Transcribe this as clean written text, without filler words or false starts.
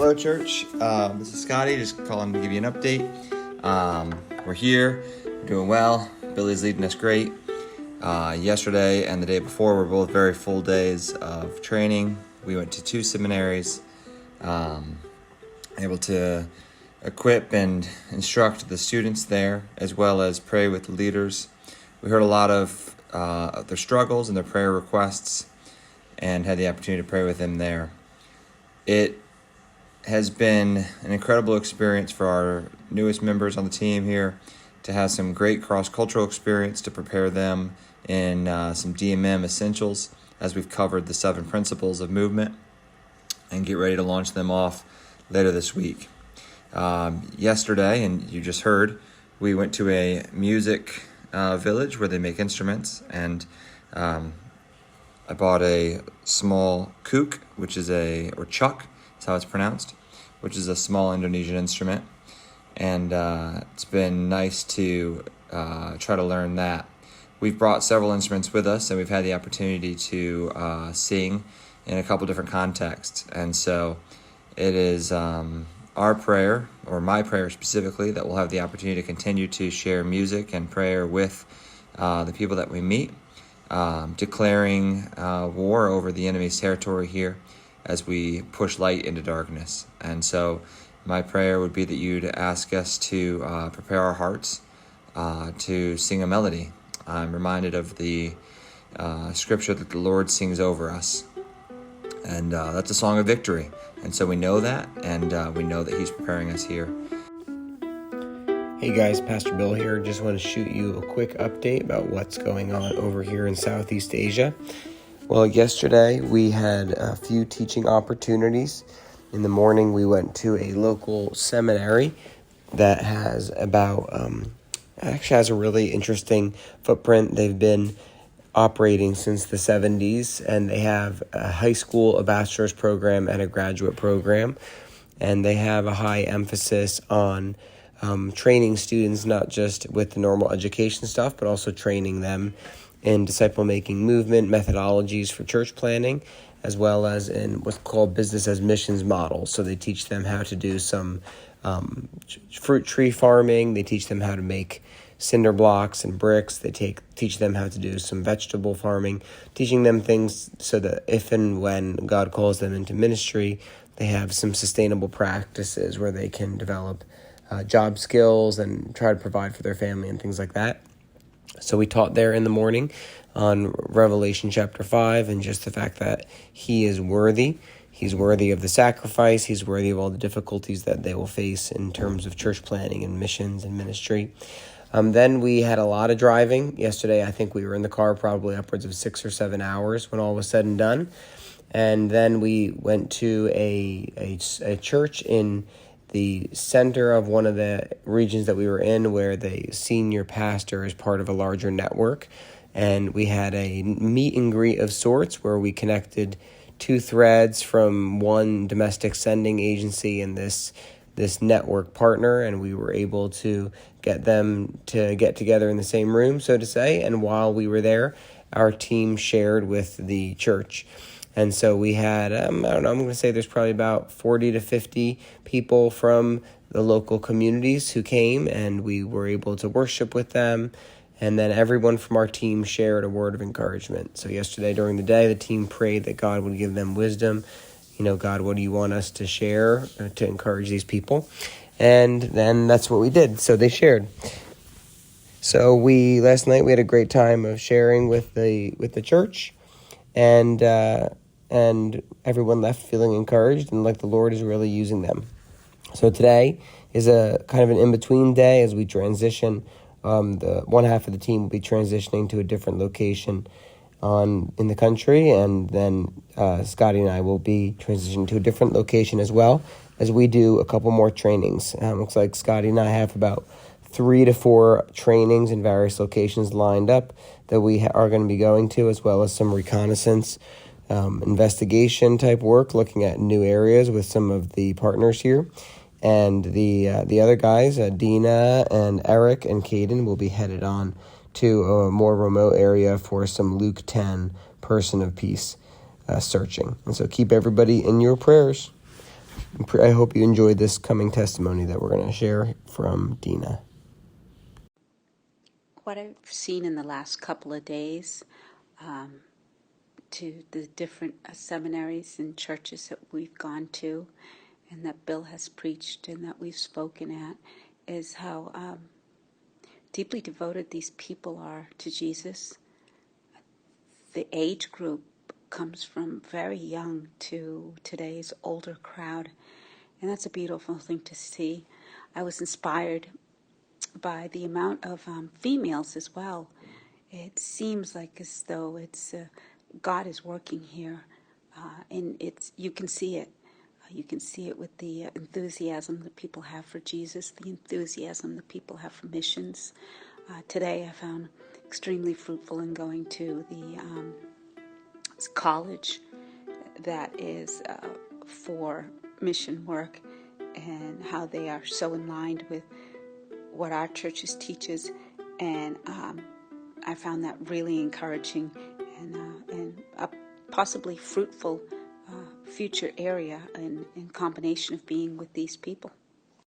Hello, church. This is Scotty, just calling to give you an update. We're here, we're doing well. Billy's leading us great. Yesterday and the day before were both very full days of training. We went to 2 seminaries, able to equip and instruct the students there, as well as pray with the leaders. We heard a lot of their struggles and their prayer requests, and had the opportunity to pray with them there. It has been an incredible experience for our newest members on the team here to have some great cross-cultural experience to prepare them in some DMM essentials as we've covered the 7 principles of movement and get ready to launch them off later this week. Yesterday, and you just heard, we went to a music village where they make instruments, and I bought a small kuk, which is or chuk, that's how it's pronounced, which is a small Indonesian instrument. And it's been nice to try to learn that. We've brought several instruments with us, and we've had the opportunity to sing in a couple different contexts. And so it is our prayer, or my prayer specifically, that we'll have the opportunity to continue to share music and prayer with the people that we meet, declaring war over the enemy's territory here as we push light into darkness. And so my prayer would be that you'd ask us to prepare our hearts to sing a melody. I'm reminded of the scripture that the Lord sings over us, and that's a song of victory. And so we know that, and we know that He's preparing us here. Hey guys, Pastor Bill here. Just want to shoot you a quick update about what's going on over here in Southeast Asia. Well, yesterday we had a few teaching opportunities. In the morning we went to a local seminary that has has a really interesting footprint. They've been operating since the 70s, and they have a high school, a bachelor's program, and a graduate program. And they have a high emphasis on training students, not just with the normal education stuff, but also training them in disciple-making movement methodologies for church planning, as well as in what's called business as missions models. So they teach them how to do some fruit tree farming. They teach them how to make cinder blocks and bricks. They teach them how to do some vegetable farming, teaching them things so that if and when God calls them into ministry, they have some sustainable practices where they can develop job skills and try to provide for their family and things like that. So we taught there in the morning on Revelation chapter 5 and just the fact that He is worthy. He's worthy of the sacrifice. He's worthy of all the difficulties that they will face in terms of church planning and missions and ministry. Then we had a lot of driving. Yesterday, I think we were in the car probably upwards of 6 or 7 hours when all was said and done. And then we went to a church in the center of one of the regions that we were in, where the senior pastor is part of a larger network. And we had a meet and greet of sorts where we connected 2 threads from one domestic sending agency and this network partner, and we were able to get them to get together in the same room, so to say. And while we were there, our team shared with the church. And so we had, I'm going to say there's probably about 40 to 50 people from the local communities who came, and we were able to worship with them. And then everyone from our team shared a word of encouragement. So yesterday during the day, the team prayed that God would give them wisdom. God, what do you want us to share to encourage these people? And then that's what we did. So they shared. So last night we had a great time of sharing with the church, and everyone left feeling encouraged and like the Lord is really using them. So today is a kind of an in-between day as we transition. The one half of the team will be transitioning to a different location in the country, and then Scotty and I will be transitioning to a different location as well, as we do a couple more trainings. Looks like Scotty and I have about 3 to 4 trainings in various locations lined up that we are going to be going to, as well as some reconnaissance investigation type work, looking at new areas with some of the partners here. And the other guys, Dina and Eric and Caden, will be headed on to a more remote area for some Luke 10 person of peace searching. And so keep everybody in your prayers. I hope you enjoyed this coming testimony that we're going to share from Dina. What I've seen in the last couple of days, to the different seminaries and churches that we've gone to and that Bill has preached and that we've spoken at, is how deeply devoted these people are to Jesus. The age group comes from very young to today's older crowd, and that's a beautiful thing to see. I was inspired by the amount of females as well. It seems like as though it's God is working here, and you can see it. You can see it with the enthusiasm that people have for Jesus, the enthusiasm that people have for missions. Today, I found extremely fruitful in going to the college that is for mission work, and how they are so in line with what our churches teaches, and I found that really encouraging and a possibly fruitful future area in combination of being with these people.